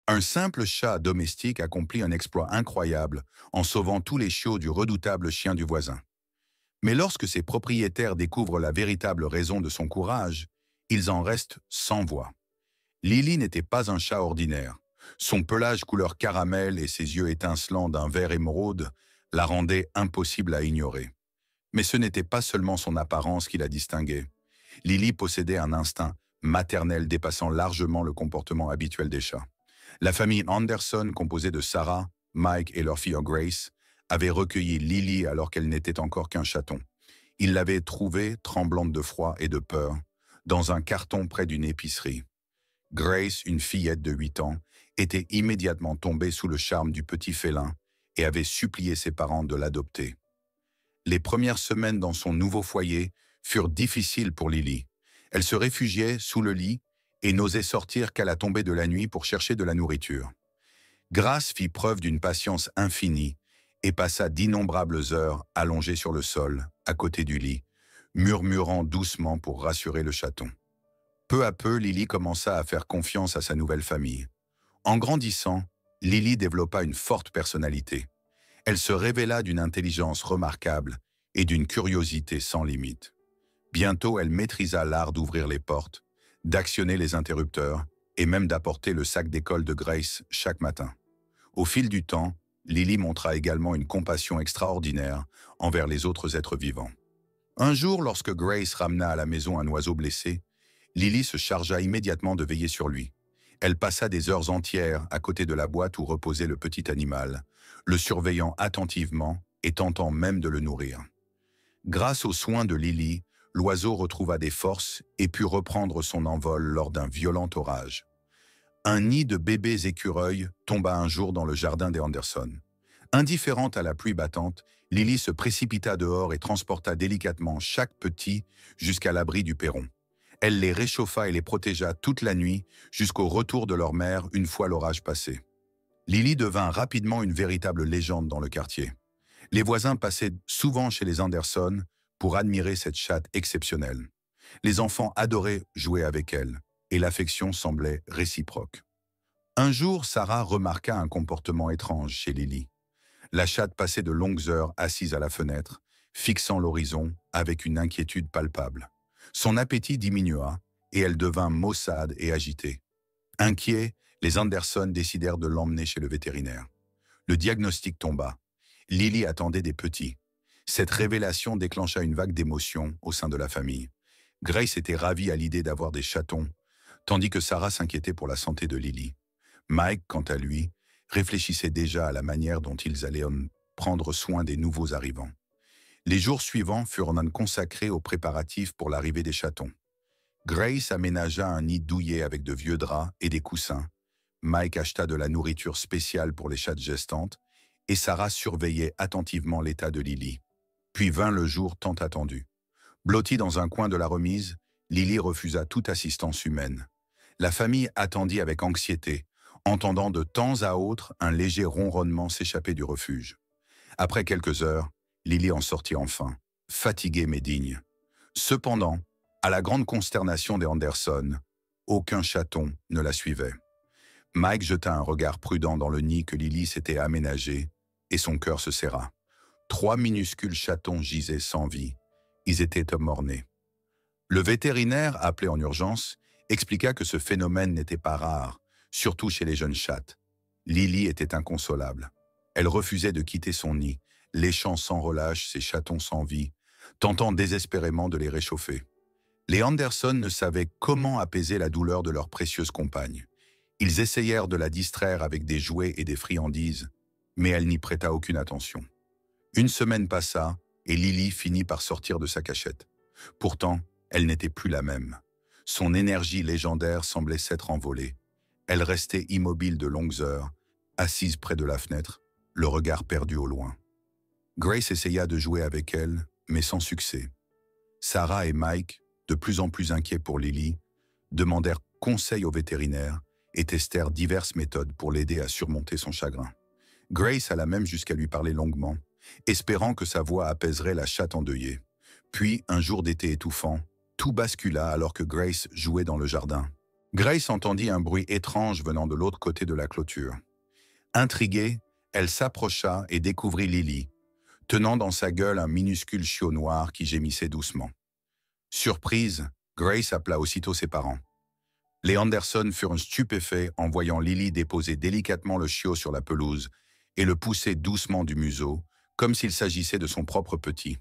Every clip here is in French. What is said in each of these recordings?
Un simple chat domestique accomplit un exploit incroyable en sauvant tous les chiots du redoutable chien du voisin. Mais lorsque ses propriétaires découvrent la véritable raison de son courage, ils en restent sans voix. Lily n'était pas un chat ordinaire. Son pelage couleur caramel et ses yeux étincelants d'un vert émeraude la rendaient impossible à ignorer. Mais ce n'était pas seulement son apparence qui la distinguait. Lily possédait un instinct maternel dépassant largement le comportement habituel des chats. La famille Anderson, composée de Sarah, Mike et leur fille Grace, avait recueilli Lily alors qu'elle n'était encore qu'un chaton. Ils l'avaient trouvée, tremblante de froid et de peur, dans un carton près d'une épicerie. Grace, une fillette de 8 ans, était immédiatement tombée sous le charme du petit félin et avait supplié ses parents de l'adopter. Les premières semaines dans son nouveau foyer furent difficiles pour Lily. Elle se réfugiait sous le lit et n'osait sortir qu'à la tombée de la nuit pour chercher de la nourriture. Grace fit preuve d'une patience infinie et passa d'innombrables heures allongée sur le sol, à côté du lit, murmurant doucement pour rassurer le chaton. Peu à peu, Lily commença à faire confiance à sa nouvelle famille. En grandissant, Lily développa une forte personnalité. Elle se révéla d'une intelligence remarquable et d'une curiosité sans limite. Bientôt, elle maîtrisa l'art d'ouvrir les portes, d'actionner les interrupteurs et même d'apporter le sac d'école de Grace chaque matin. Au fil du temps, Lily montra également une compassion extraordinaire envers les autres êtres vivants. Un jour, lorsque Grace ramena à la maison un oiseau blessé, Lily se chargea immédiatement de veiller sur lui. Elle passa des heures entières à côté de la boîte où reposait le petit animal, le surveillant attentivement et tentant même de le nourrir. Grâce aux soins de Lily, l'oiseau retrouva des forces et put reprendre son envol lors d'un violent orage. Un nid de bébés écureuils tomba un jour dans le jardin des Anderson. Indifférente à la pluie battante, Lily se précipita dehors et transporta délicatement chaque petit jusqu'à l'abri du perron. Elle les réchauffa et les protégea toute la nuit jusqu'au retour de leur mère une fois l'orage passé. Lily devint rapidement une véritable légende dans le quartier. Les voisins passaient souvent chez les Anderson pour admirer cette chatte exceptionnelle. Les enfants adoraient jouer avec elle et l'affection semblait réciproque. Un jour, Sarah remarqua un comportement étrange chez Lily. La chatte passait de longues heures assise à la fenêtre, fixant l'horizon avec une inquiétude palpable. Son appétit diminua et elle devint maussade et agitée. Inquiets, les Anderson décidèrent de l'emmener chez le vétérinaire. Le diagnostic tomba. Lily attendait des petits. Cette révélation déclencha une vague d'émotions au sein de la famille. Grace était ravie à l'idée d'avoir des chatons, tandis que Sarah s'inquiétait pour la santé de Lily. Mike, quant à lui, réfléchissait déjà à la manière dont ils allaient prendre soin des nouveaux arrivants. Les jours suivants furent consacrés aux préparatifs pour l'arrivée des chatons. Grace aménagea un nid douillet avec de vieux draps et des coussins. Mike acheta de la nourriture spéciale pour les chattes gestantes et Sarah surveillait attentivement l'état de Lily. Puis vint le jour tant attendu. Blottie dans un coin de la remise, Lily refusa toute assistance humaine. La famille attendit avec anxiété, entendant de temps à autre un léger ronronnement s'échapper du refuge. Après quelques heures, Lily en sortit enfin, fatiguée mais digne. Cependant, à la grande consternation des Anderson, aucun chaton ne la suivait. Mike jeta un regard prudent dans le nid que Lily s'était aménagé et son cœur se serra. 3 minuscules chatons gisaient sans vie. Ils étaient mort-nés. Le vétérinaire, appelé en urgence, expliqua que ce phénomène n'était pas rare, surtout chez les jeunes chattes. Lily était inconsolable. Elle refusait de quitter son nid, léchant sans relâche ses chatons sans vie, tentant désespérément de les réchauffer. Les Anderson ne savaient comment apaiser la douleur de leur précieuse compagne. Ils essayèrent de la distraire avec des jouets et des friandises, mais elle n'y prêta aucune attention. Une semaine passa et Lily finit par sortir de sa cachette. Pourtant, elle n'était plus la même. Son énergie légendaire semblait s'être envolée. Elle restait immobile de longues heures, assise près de la fenêtre, le regard perdu au loin. Grace essaya de jouer avec elle, mais sans succès. Sarah et Mike, de plus en plus inquiets pour Lily, demandèrent conseil au vétérinaire et testèrent diverses méthodes pour l'aider à surmonter son chagrin. Grace alla même jusqu'à lui parler longuement, espérant que sa voix apaiserait la chatte endeuillée. Puis, un jour d'été étouffant, tout bascula alors que Grace jouait dans le jardin. Grace entendit un bruit étrange venant de l'autre côté de la clôture. Intriguée, elle s'approcha et découvrit Lily, tenant dans sa gueule un minuscule chiot noir qui gémissait doucement. Surprise, Grace appela aussitôt ses parents. Les Anderson furent stupéfaits en voyant Lily déposer délicatement le chiot sur la pelouse et le pousser doucement du museau, comme s'il s'agissait de son propre petit.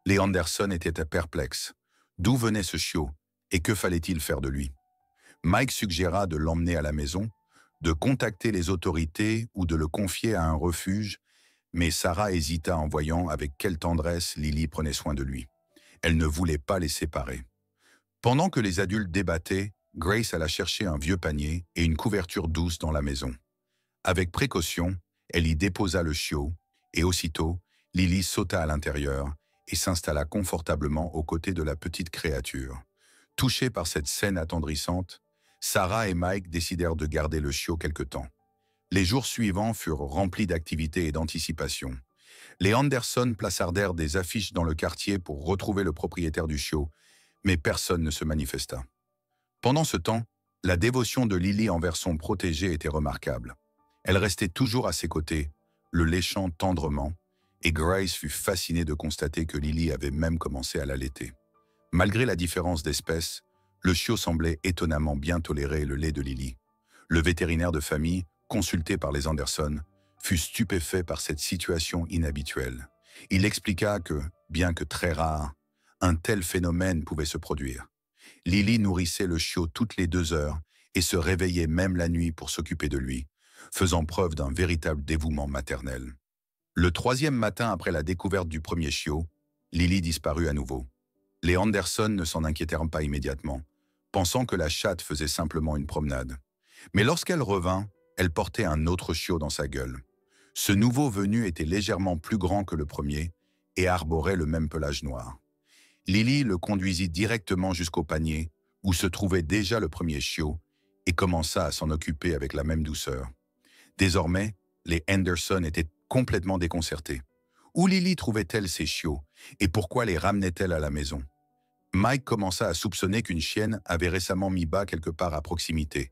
Les Anderson étaient perplexes. D'où venait ce chiot et que fallait-il faire de lui? Mike suggéra de l'emmener à la maison, de contacter les autorités ou de le confier à un refuge, mais Sarah hésita en voyant avec quelle tendresse Lily prenait soin de lui. Elle ne voulait pas les séparer. Pendant que les adultes débattaient, Grace alla chercher un vieux panier et une couverture douce dans la maison. Avec précaution, elle y déposa le chiot, et aussitôt, Lily sauta à l'intérieur et s'installa confortablement aux côtés de la petite créature. Touchés par cette scène attendrissante, Sarah et Mike décidèrent de garder le chiot quelque temps. Les jours suivants furent remplis d'activités et d'anticipation. Les Anderson plaçardèrent des affiches dans le quartier pour retrouver le propriétaire du chiot, mais personne ne se manifesta. Pendant ce temps, la dévotion de Lily envers son protégé était remarquable. Elle restait toujours à ses côtés, le léchant tendrement, et Grace fut fascinée de constater que Lily avait même commencé à l'allaiter. Malgré la différence d'espèce, le chiot semblait étonnamment bien tolérer le lait de Lily. Le vétérinaire de famille, consulté par les Anderson, fut stupéfait par cette situation inhabituelle. Il expliqua que, bien que très rare, un tel phénomène pouvait se produire. Lily nourrissait le chiot toutes les 2 heures et se réveillait même la nuit pour s'occuper de lui, faisant preuve d'un véritable dévouement maternel. Le 3e matin après la découverte du premier chiot, Lily disparut à nouveau. Les Anderson ne s'en inquiétèrent pas immédiatement, pensant que la chatte faisait simplement une promenade. Mais lorsqu'elle revint, elle portait un autre chiot dans sa gueule. Ce nouveau venu était légèrement plus grand que le premier et arborait le même pelage noir. Lily le conduisit directement jusqu'au panier, où se trouvait déjà le premier chiot, et commença à s'en occuper avec la même douceur. Désormais, les Anderson étaient complètement déconcertés. Où Lily trouvait-elle ces chiots, et pourquoi les ramenait-elle à la maison? Mike commença à soupçonner qu'une chienne avait récemment mis bas quelque part à proximité,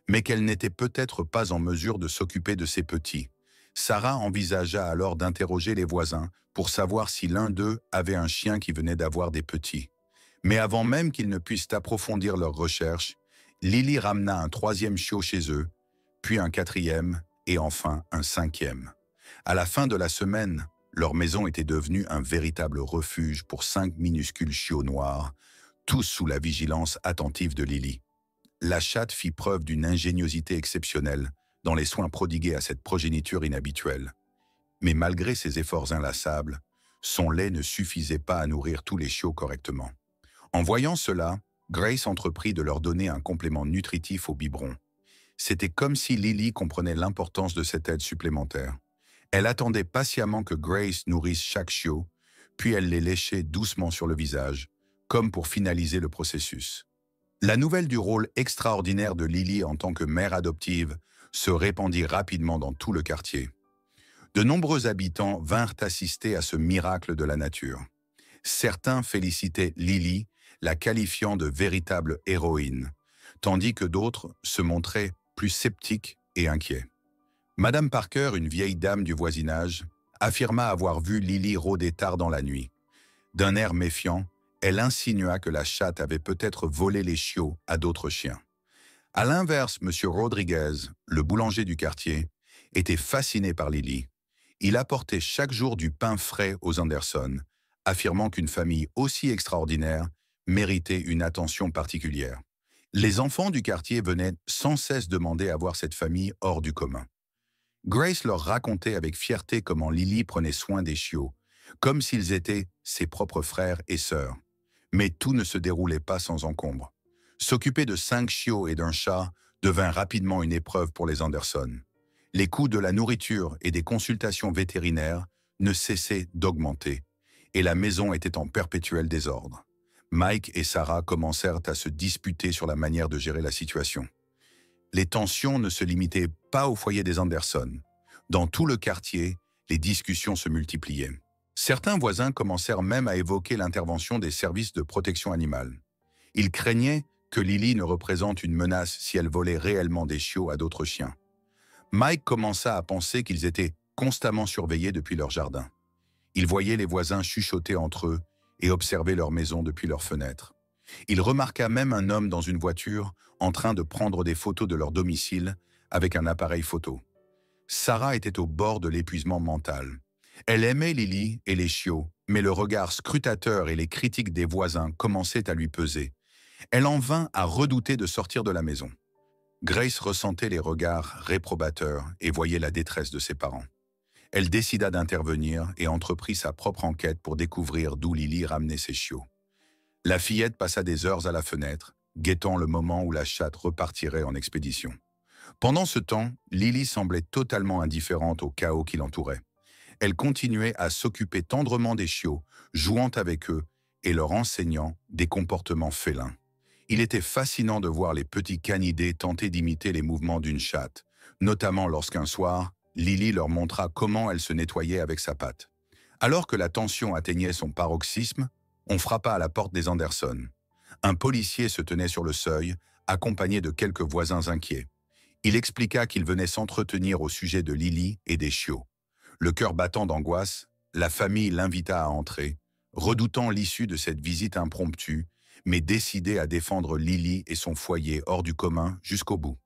mais qu'elle n'était peut-être pas en mesure de s'occuper de ses petits. Sarah envisagea alors d'interroger les voisins pour savoir si l'un d'eux avait un chien qui venait d'avoir des petits. Mais avant même qu'ils ne puissent approfondir leurs recherches, Lily ramena un 3e chiot chez eux, puis un 4e et enfin un 5e. À la fin de la semaine, leur maison était devenue un véritable refuge pour 5 minuscules chiots noirs, tous sous la vigilance attentive de Lily. La chatte fit preuve d'une ingéniosité exceptionnelle dans les soins prodigués à cette progéniture inhabituelle. Mais malgré ses efforts inlassables, son lait ne suffisait pas à nourrir tous les chiots correctement. En voyant cela, Grace entreprit de leur donner un complément nutritif au biberon. C'était comme si Lily comprenait l'importance de cette aide supplémentaire. Elle attendait patiemment que Grace nourrisse chaque chiot, puis elle les léchait doucement sur le visage, comme pour finaliser le processus. La nouvelle du rôle extraordinaire de Lily en tant que mère adoptive se répandit rapidement dans tout le quartier. De nombreux habitants vinrent assister à ce miracle de la nature. Certains félicitaient Lily, la qualifiant de véritable héroïne, tandis que d'autres se montraient plus sceptiques et inquiets. Madame Parker, une vieille dame du voisinage, affirma avoir vu Lily rôder tard dans la nuit. D'un air méfiant, elle insinua que la chatte avait peut-être volé les chiots à d'autres chiens. À l'inverse, M. Rodriguez, le boulanger du quartier, était fasciné par Lily. Il apportait chaque jour du pain frais aux Anderson, affirmant qu'une famille aussi extraordinaire méritait une attention particulière. Les enfants du quartier venaient sans cesse demander à voir cette famille hors du commun. Grace leur racontait avec fierté comment Lily prenait soin des chiots, comme s'ils étaient ses propres frères et sœurs. Mais tout ne se déroulait pas sans encombre. S'occuper de 5 chiots et d'un chat devint rapidement une épreuve pour les Anderson. Les coûts de la nourriture et des consultations vétérinaires ne cessaient d'augmenter, et la maison était en perpétuel désordre. Mike et Sarah commencèrent à se disputer sur la manière de gérer la situation. Les tensions ne se limitaient pas au foyer des Anderson. Dans tout le quartier, les discussions se multipliaient. Certains voisins commencèrent même à évoquer l'intervention des services de protection animale. Ils craignaient que Lily ne représente une menace si elle volait réellement des chiots à d'autres chiens. Mike commença à penser qu'ils étaient constamment surveillés depuis leur jardin. Il voyait les voisins chuchoter entre eux et observer leur maison depuis leurs fenêtres. Il remarqua même un homme dans une voiture en train de prendre des photos de leur domicile avec un appareil photo. Sarah était au bord de l'épuisement mental. Elle aimait Lily et les chiots, mais le regard scrutateur et les critiques des voisins commençaient à lui peser. Elle en vint à redouter de sortir de la maison. Grace ressentait les regards réprobateurs et voyait la détresse de ses parents. Elle décida d'intervenir et entreprit sa propre enquête pour découvrir d'où Lily ramenait ses chiots. La fillette passa des heures à la fenêtre, guettant le moment où la chatte repartirait en expédition. Pendant ce temps, Lily semblait totalement indifférente au chaos qui l'entourait. Elle continuait à s'occuper tendrement des chiots, jouant avec eux et leur enseignant des comportements félins. Il était fascinant de voir les petits canidés tenter d'imiter les mouvements d'une chatte, notamment lorsqu'un soir, Lily leur montra comment elle se nettoyait avec sa patte. Alors que la tension atteignait son paroxysme, on frappa à la porte des Anderson. Un policier se tenait sur le seuil, accompagné de quelques voisins inquiets. Il expliqua qu'il venait s'entretenir au sujet de Lily et des chiots. Le cœur battant d'angoisse, la famille l'invita à entrer, redoutant l'issue de cette visite impromptue, mais décidé à défendre Lily et son foyer hors du commun jusqu'au bout.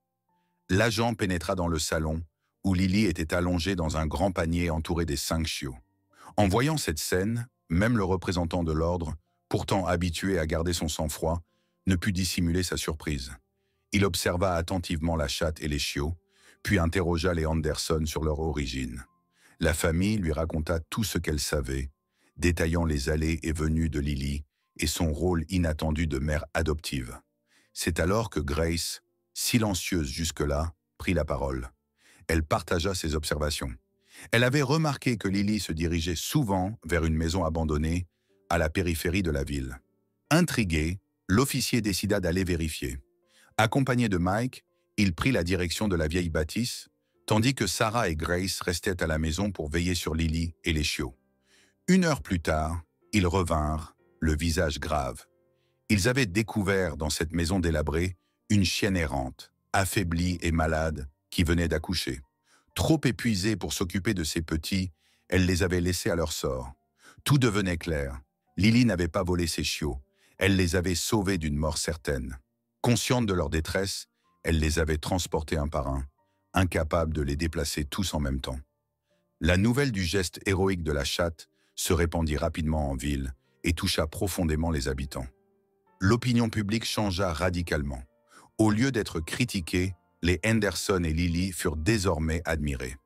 L'agent pénétra dans le salon, où Lily était allongée dans un grand panier entouré des 5 chiots. En voyant cette scène, même le représentant de l'ordre, pourtant habitué à garder son sang-froid, ne put dissimuler sa surprise. Il observa attentivement la chatte et les chiots, puis interrogea les Anderson sur leur origine. La famille lui raconta tout ce qu'elle savait, détaillant les allées et venues de Lily et son rôle inattendu de mère adoptive. C'est alors que Grace, silencieuse jusque-là, prit la parole. Elle partagea ses observations. Elle avait remarqué que Lily se dirigeait souvent vers une maison abandonnée à la périphérie de la ville. Intrigué, l'officier décida d'aller vérifier. Accompagné de Mike, il prit la direction de la vieille bâtisse, tandis que Sarah et Grace restaient à la maison pour veiller sur Lily et les chiots. 1 heure plus tard, ils revinrent, le visage grave. Ils avaient découvert dans cette maison délabrée une chienne errante, affaiblie et malade, qui venait d'accoucher. Trop épuisée pour s'occuper de ses petits, elle les avait laissés à leur sort. Tout devenait clair. Lily n'avait pas volé ses chiots. Elle les avait sauvés d'une mort certaine. Consciente de leur détresse, elle les avait transportés un par un, incapable de les déplacer tous en même temps. La nouvelle du geste héroïque de la chatte se répandit rapidement en ville et toucha profondément les habitants. L'opinion publique changea radicalement. Au lieu d'être critiqués, les Anderson et Lily furent désormais admirés.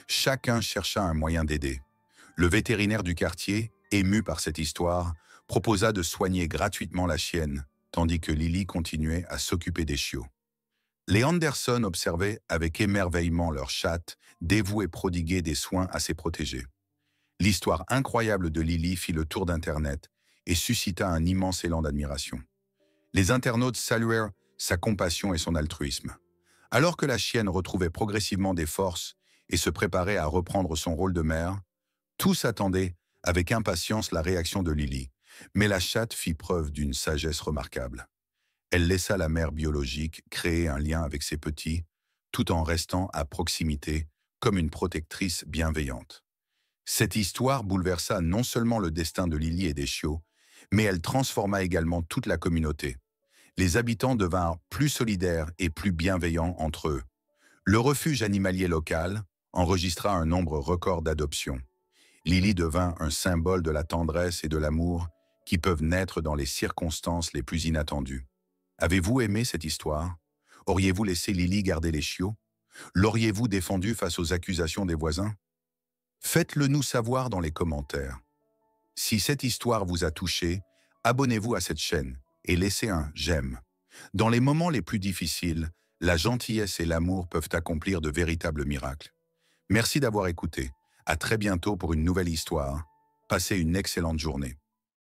Chacun chercha un moyen d'aider. Le vétérinaire du quartier, ému par cette histoire, proposa de soigner gratuitement la chienne, tandis que Lily continuait à s'occuper des chiots. Les Anderson observaient avec émerveillement leur chatte, dévouée prodiguer des soins à ses protégés. L'histoire incroyable de Lily fit le tour d'Internet et suscita un immense élan d'admiration. Les internautes saluèrent sa compassion et son altruisme. Alors que la chienne retrouvait progressivement des forces et se préparait à reprendre son rôle de mère, tous attendaient avec impatience la réaction de Lily, mais la chatte fit preuve d'une sagesse remarquable. Elle laissa la mère biologique créer un lien avec ses petits, tout en restant à proximité comme une protectrice bienveillante. Cette histoire bouleversa non seulement le destin de Lily et des chiots, mais elle transforma également toute la communauté. Les habitants devinrent plus solidaires et plus bienveillants entre eux. Le refuge animalier local enregistra un nombre record d'adoptions. Lily devint un symbole de la tendresse et de l'amour qui peuvent naître dans les circonstances les plus inattendues. Avez-vous aimé cette histoire? Auriez-vous laissé Lily garder les chiots? L'auriez-vous défendue face aux accusations des voisins? Faites-le nous savoir dans les commentaires. Si cette histoire vous a touché, abonnez-vous à cette chaîne et laissez un j'aime. Dans les moments les plus difficiles, la gentillesse et l'amour peuvent accomplir de véritables miracles. Merci d'avoir écouté. À très bientôt pour une nouvelle histoire. Passez une excellente journée.